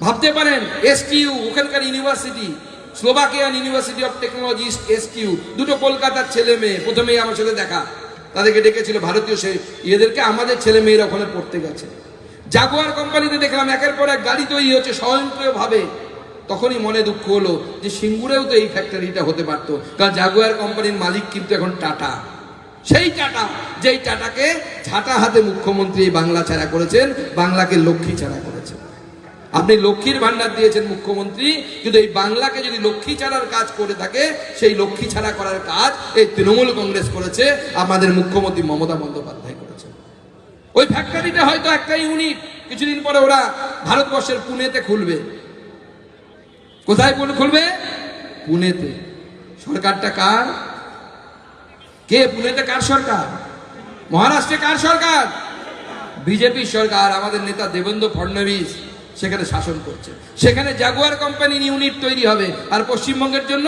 ভাবতে পারেন এসটিইউ ওখানকার university, Slovakian university of technology STU, দুটো কলকাতার ছেলে মেয়ে প্রথমেই আমার সাথে দেখা, তাদেরকে ডেকেছিল ভারতীয় এদেরকে, আমাদের ছেলে মেয়েরা ওখানে পড়তে গেছে। জাগুয়ার কোম্পানিতে দেখলাম একের পর এক গাড়ি তৈরি হচ্ছে স্বয়ংক্রিয়ভাবে। তখনই মনে দুঃখ হলো যে সিঙ্গুরেও তো এই ফ্যাক্টরিটা হতে পারতো, কারণ জাগুয়ার কোম্পানির মালিক কিন্তু এখন টাটা। সেই টাটা, যেই টাটাকে ঝাঁটা হাতে মুখ্যমন্ত্রী বাংলা ছাড়া করেছেন, বাংলাকে লক্ষ্মী ছাড়া করেছেন। আপনি লক্ষ্মীর ভান্ডার দিয়েছেন মুখ্যমন্ত্রী, কিন্তু এই বাংলাকে যদি লক্ষ্মী ছাড়ার কাজ করে থাকে, সেই লক্ষ্মী ছাড়া করার কাজ এই তৃণমূল কংগ্রেস করেছে, আমাদের মুখ্যমন্ত্রী মমতা বন্দ্যোপাধ্যায় করেছে। ওই ফ্যাক্টরিটা হয়তো একটা ইউনিট, কিছুদিন পরে ওরা ভারতবর্ষের পুনেতে খুলবে। কোথায় খুলবে? পুনেতে। সরকারটা কার? কে? পুনেতে কার সরকার? মহারাষ্ট্রে কার সরকার? বিজেপি সরকার। আমাদের নেতা দেবেন্দ্র ফডনবিস সেখানে শাসন করছে। সেখানে জাগুয়ার কোম্পানির ইউনিট তৈরি হবে। আর পশ্চিমবঙ্গের জন্য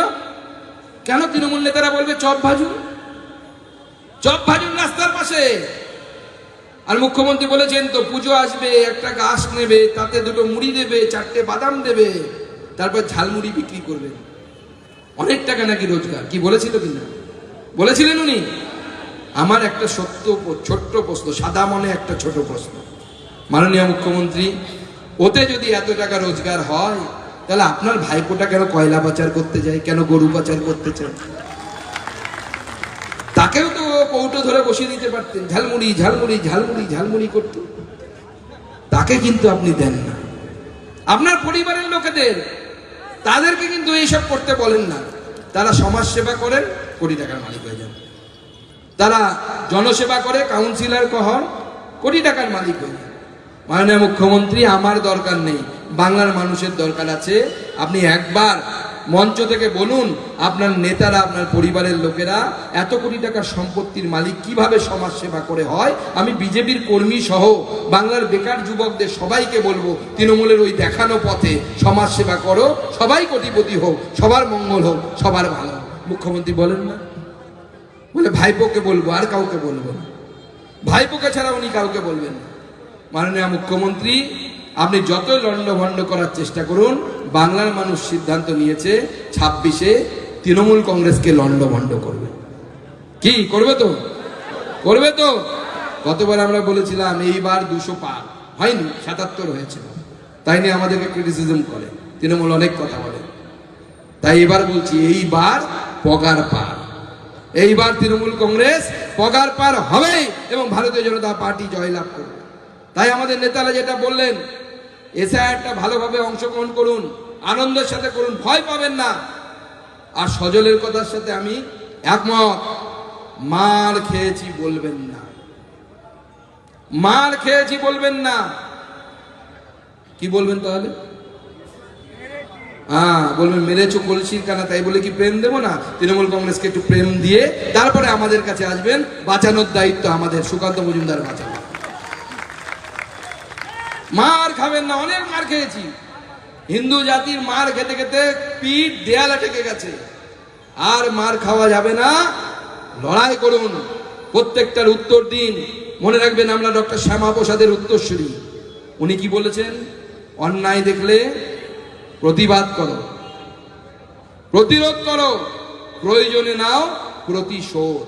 কেন তৃণমূল নেতারা বলবে চপ ভাজুন, চপ ভাজুন রাস্তার পাশে? আর মুখ্যমন্ত্রী বলেছেন তো পুজো আসবে, একটা গাছ নেবে, তাতে দুটো মুড়ি দেবে, 4টে বাদাম দেবে, তারপর ঝালমুড়ি বিক্রি করবেন। অনেক টাকা নাকি রোজগার। কি বলেছিল কিনা? বলেছিলেন উনি? আমার একটা ছোট্ট প্রশ্ন, সাদা মনে একটা ছোট প্রশ্ন, মাননীয় মুখ্যমন্ত্রী, ওতে যদি এত টাকা রোজগার হয়, তাহলে আপনার ভাইপোটা কেন কয়লা পাচার করতে যায়, কেন গরু পাচার করতে চায়? তাকেও তো কৌটো ধরে বসিয়ে দিতে পারতেন, ঝালমুড়ি ঝালমুড়ি ঝালমুড়ি ঝালমুড়ি করত। তাকে কিন্তু আপনি দেন না। আপনার পরিবারের লোকেদের, তাদেরকে কিন্তু এইসব করতে বলেন না। তারা সমাজ সেবা করেন, কোটি টাকার মালিক হয়ে যান। তারা জনসেবা করে, কাউন্সিলর হন, কোটি টাকার মালিক হয়ে যান। মাননীয় মুখ্যমন্ত্রী, আমার দরকার নেই, বাংলার মানুষের দরকার আছে। আপনি একবার মঞ্চ থেকে বলুন, আপনার নেতারা, আপনার পরিবারের লোকেরা এত কোটি টাকার সম্পত্তির মালিক কিভাবে সমাজ সেবা করে হয়। আমি বিজেপির কর্মী সহ বাংলার বেকার যুবকদের সবাইকে বলবো, তৃণমূলের ওই দেখানো পথে সমাজ সেবা করো, সবাই কোটিপতি হোক, সবার মঙ্গল হোক, সবার ভালো। মুখ্যমন্ত্রী বলেন না, বলে ভাইপোকে বলবো, আর কাউকে বলবো না। ভাইপোকে ছাড়া উনি কাউকে বলবেন না। মাননীয় মুখ্যমন্ত্রী, আপনি যত লণ্ডভণ্ড করার চেষ্টা করুন, বাংলার মানুষ সিদ্ধান্ত নিয়েছে 26-এ তৃণমূল কংগ্রেসকে লণ্ডভণ্ড করবে। কি করবে? তো করবে তো। গতবার আমরা বলেছিলাম এইবার 200 পার হয়নি, 77 হয়েছিল। তাই নিয়ে আমাদেরকে ক্রিটিসিজম করে, তৃণমূল অনেক কথা বলে। তাই এবার বলছি, এইবার পগার পার। এইবার তৃণমূল কংগ্রেস পগার পার হবে এবং ভারতীয় জনতা পার্টি জয়লাভ করবে। তাই আমাদের নেতারা যেটা বললেন, এসআইআরটা ভালোভাবে অংশগ্রহণ করুন, আনন্দের সাথে করুন, ভয় পাবেন না। আর সজলের কথার সাথে আমি একমত, মার খেয়েছি বলবেন না, মার খেয়েছি বলবেন না। কি বলবেন তাহলে? বলবেন মেরেছো কলসির কানা, তাই বলে কি প্রেম দেবো না? তৃণমূল কংগ্রেসকে একটু প্রেম দিয়ে তারপরে আমাদের কাছে আসবেন, বাঁচানোর দায়িত্ব আমাদের, সুকান্ত মজুমদার বাঁচানো। মার খাবেন না, অনেক মার খেয়েছি। হিন্দু জাতির মার খেতে খেতে পিঠ দেয়ালে ঠেকে গেছে, আর মার খাওয়া যাবে না। লড়াই করুন, প্রত্যেকটার উত্তর দিন। মনে রাখবেন, আমরা ডক্টর শ্যামাপ্রসাদের উত্তরসূরি। উনি কি বলেছেন? অন্যায় দেখলে প্রতিবাদ করো, প্রতিরোধ করো, প্রয়োজনে নাও প্রতিশোধ।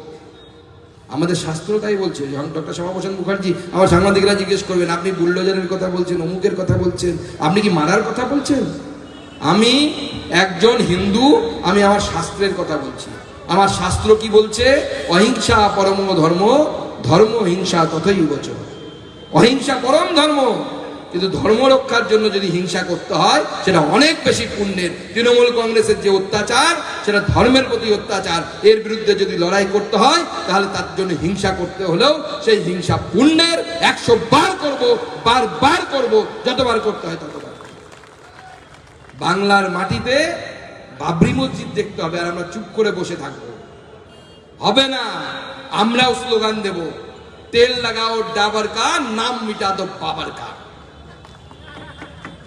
আমাদের শাস্ত্র তাই বলছে। ডক্টর শ্যামাপ্রসাদ মুখার্জি, আমার সাংবাদিকরা জিজ্ঞেস করবেন, আপনি বুলডোজারের কথা বলছেন, অমুকের কথা বলছেন, আপনি কি মারার কথা বলছেন? আমি একজন হিন্দু, আমি আমার শাস্ত্রের কথা বলছি। আমার শাস্ত্র কি বলছে? অহিংসা পরম ধর্ম, ধর্ম হিংসা তথৈব চ। অহিংসা পরম ধর্ম, কিন্তু ধর্ম রক্ষার জন্য যদি হিংসা করতে হয়, সেটা অনেক বেশি পুণ্যের। তৃণমূল কংগ্রেসের যে অত্যাচার, সেটা ধর্মের প্রতি অত্যাচার। এর বিরুদ্ধে যদি লড়াই করতে হয়, তাহলে তার জন্য হিংসা করতে হলেও সেই হিংসা পুণ্যের। 100 বার করবো, বারবার করবো, যতবার করতে হয় ততবার। বাংলার মাটিতে বাবরি মসজিদ দেখতে হবে, আর আমরা চুপ করে বসে থাকবো? হবে না। আমরাও স্লোগান দেব, তেল লাগাও ডাবার কা, নাম মিটা দো বাবার কা।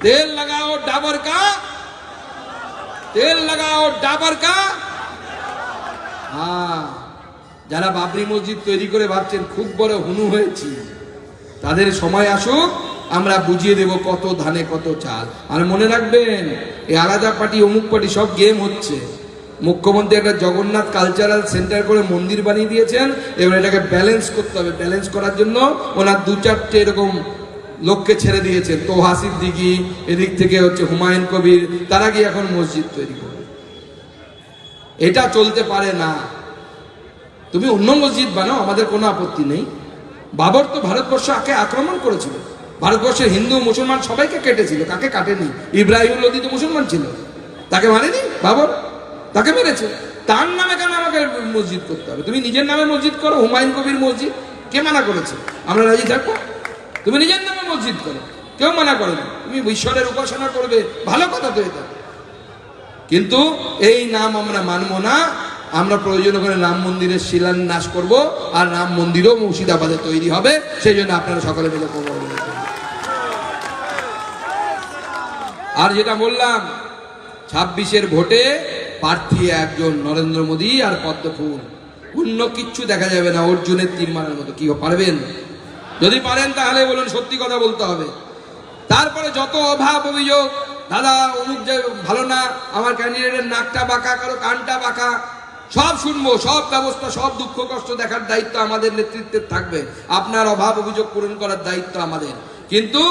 তেল লাগাও ডাबर का, তেল লাগাও ডাबर का। যারা বাবরি মসজিদ তৈরি করে ভাবছেন খুব বড় হুনু হয়েছি, তাদের সময় আসুক, আমরা বুঝিয়ে দেব কত ধানে কত চাল। আর মনে রাখবেন, এই আলাদা পার্টি অমুক পার্টি সব গেম হচ্ছে। মুখ্যমন্ত্রী একটা জগন্নাথ কালচারাল সেন্টার করে মন্দির বানিয়ে দিয়েছেন, এবার এটাকে ব্যালেন্স করতে হবে। ব্যালেন্স করার জন্য ওনার 2-4টে এরকম লোককে ছেড়ে দিয়েছেন, তোহা সিদ্দিকী, এদিক থেকে হচ্ছে হুমায়ুন কবির, তারা গিয়ে এখন মসজিদ তৈরি করবে। এটা চলতে পারে না। তুমি অন্য মসজিদ বানাও, আমাদের কোনো আপত্তি নেই। বাবর তো ভারতবর্ষ আগে আক্রমণ করেছিল, ভারতবর্ষের হিন্দু মুসলমান সবাইকে কেটেছিল। কাকে কাটেনি? ইব্রাহিম লোদি তো মুসলমান ছিল, তাকে মারেনি বাবর? তাকে মেরেছে। তার নামে কেন আমাকে মসজিদ করতে হবে? তুমি নিজের নামে মসজিদ করো, হুমায়ুন কবির মসজিদ, কে মানা করেছে? আমরা রাজি থাকবো। তুমি নিজের নামে মসজিদ করো, কেউ মানা করে না। তুমি ঈশ্বরের উপাসনা করবে, ভালো কথা তো এটা, কিন্তু এই নাম আমরা মানবো না। আমরা প্রয়োজন করে রাম মন্দিরের শিলান্যাস করব, আর রাম মন্দিরও মুর্শিদাবাদে তৈরি হবে। সেই জন্য আপনারা সকলে মিলে করবো। আর যেটা বললাম, 26-এর ভোটে প্রার্থী একজন, নরেন্দ্র মোদী আর পদ্মফুল। অন্য কিচ্ছু দেখা যাবে না, অর্জুনের তীর মারার মতো। কি পারবেন? যদি পারেন তাহলে বলুন, সত্যি কথা বলতে হবে। তারপরে যত অভাব অভিযোগ, দাদা অমুক যে ভালো না, আমার ক্যান্ডিডেটের নাকটা বাঁকা, কারো কানটা বাঁকা, সব শুনবো, সব ব্যবস্থা, সব দুঃখ কষ্ট দেখার দায়িত্ব আমাদের নেতৃত্বের থাকবে। আপনার অভাব অভিযোগ পূরণ করার দায়িত্ব আমাদের। কিন্তু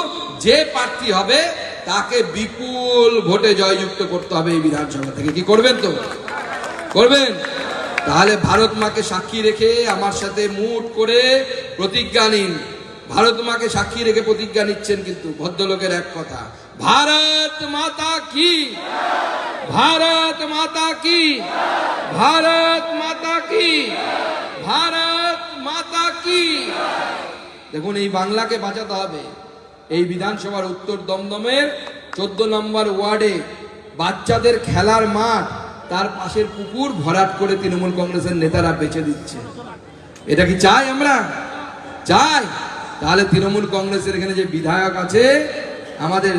যে প্রার্থী হবে তাকে বিপুল ভোটে জয়যুক্ত করতে হবে এই বিধানসভা থেকে। কি করবেন? তো করবেন। তাহলে ভারত মাকে সাক্ষী রেখে আমার সাথে মুঠ করে প্রতিজ্ঞা নিন। ভারত মাকে সাক্ষী রেখে প্রতিজ্ঞা নিচ্ছেন, কিন্তু ভদ্রলোকের এক কথা, ভারত মাতা কি, ভারত মাতা কি, ভারত মাতা কি, ভারত মাতা কি। দেখুন, এই বাংলাকে বাঁচাতে হবে। এই বিধানসভার উত্তর দমদমের 14 নম্বর ওয়ার্ডে বাচ্চাদের খেলার মাঠ, তার পাশের পুকুর ভরাট করে তৃণমূল কংগ্রেসের নেতারা বেচে দিচ্ছে। এটা কি চাই আমরা? চাই। তাহলে তৃণমূল কংগ্রেসের এখানে যে বিধায়ক আছে, আমাদের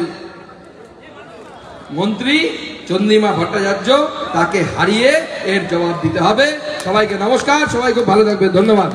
মন্ত্রী চন্দ্রিমা ভট্টাচার্য, তাকে হারিয়ে এর জবাব দিতে হবে। সবাইকে নমস্কার, সবাই খুব ভালো থাকবে, ধন্যবাদ।